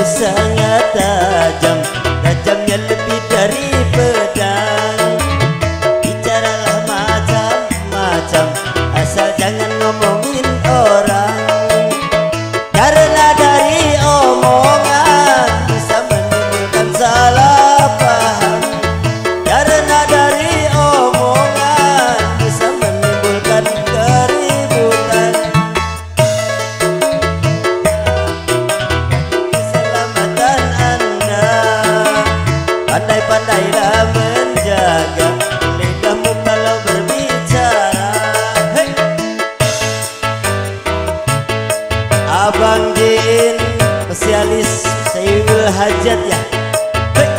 sangat tajam, tajamnya lebih dari pedang. Bicaralah macam-macam, asal jangan ngomongin orang. Karena dari omongan bisa menimbulkan salah paham. Karena dari omongan bisa menimbulkan keributan. Keselamatan Anda, pandai-pandailah menjaga lidahmu kalau berbicara. Hey! Abang Jin, spesialis Sayyidul Hajat ya. Hey!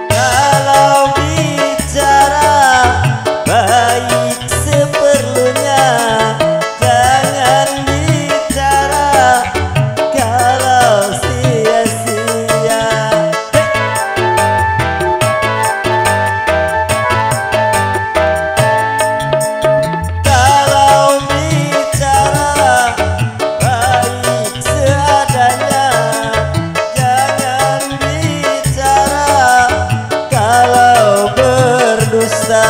Kalau bicara baik seperlunya, jangan bicara kalau sia-sia. Hey! Kalau bicara baik seadanya, jangan bicara kalau berdusta.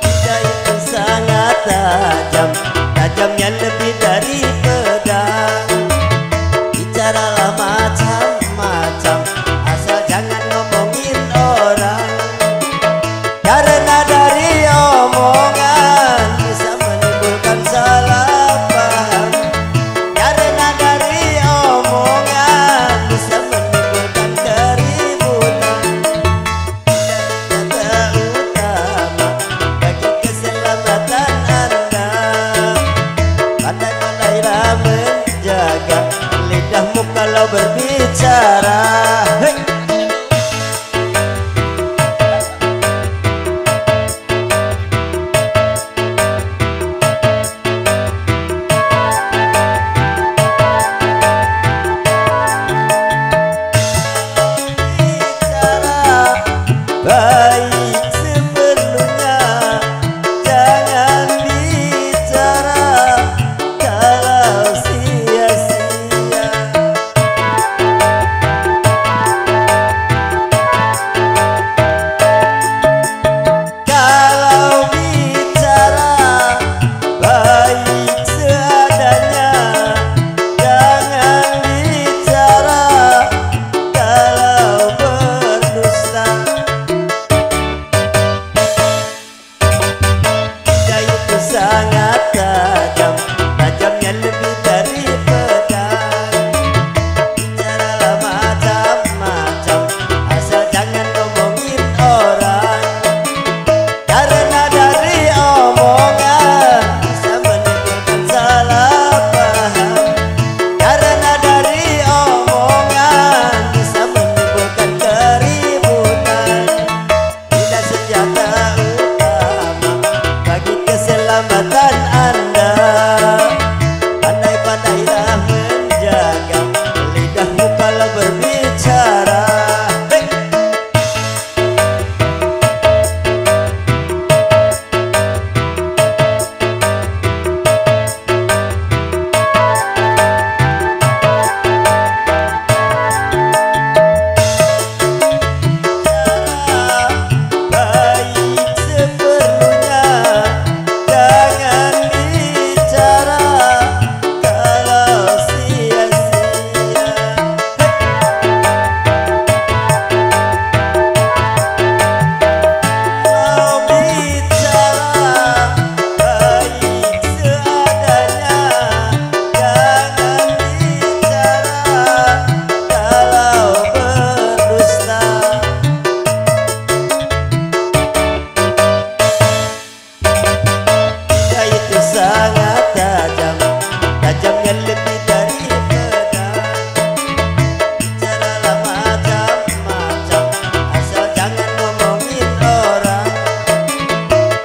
Lidah itu sangat tajam, tajamnya lebih dari pedang. Bicaralah macam-macam, asal jangan ngomongin orang. Karena dari omongan bisa menimbulkan salah paham. Karena dari omongan bisa menimbulkan keributan. Senjata utama bagi keselamatan Anda, pandai-pandailah menjaga lidahmu kalau berbicara. Hey! Bicara baik seperlunya, jangan bicara kalau sia-sia. Kalau bicara baik seadanya, jangan bicara kalau berdusta. Lidah itu sangat tajam, tajamnya lebih dari pedang. Bicaralah macam-macam, asal jangan ngomongin orang. Karena dari omongan bisa menimbulkan salah paham. Karena dari omongan bisa menimbulkan keributan. Tidak senjata utama bagi keselamatan Anda, pandai-pandailah menjaga lidahmu kalau berbicara. Hey! Baik seperlunya, jangan bicara kalau sia-sia. Kalau bicara baik seadanya, jangan bicara kalau berdusta. Lidah itu sangat tajam, tajamnya lebih dari pedang. Bicaralah macam-macam, asal jangan ngomongin orang.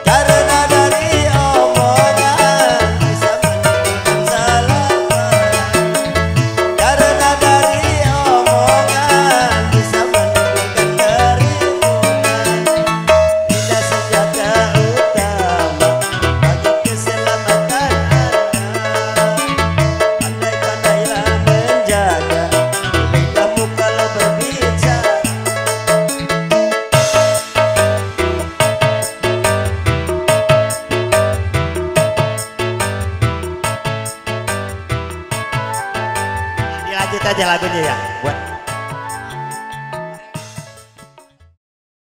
Karena dari omongan bisa menimbulkan salah paham. Karena dari omongan bisa menimbulkan keributan. Tidak senjata utama aja lagunya ya buat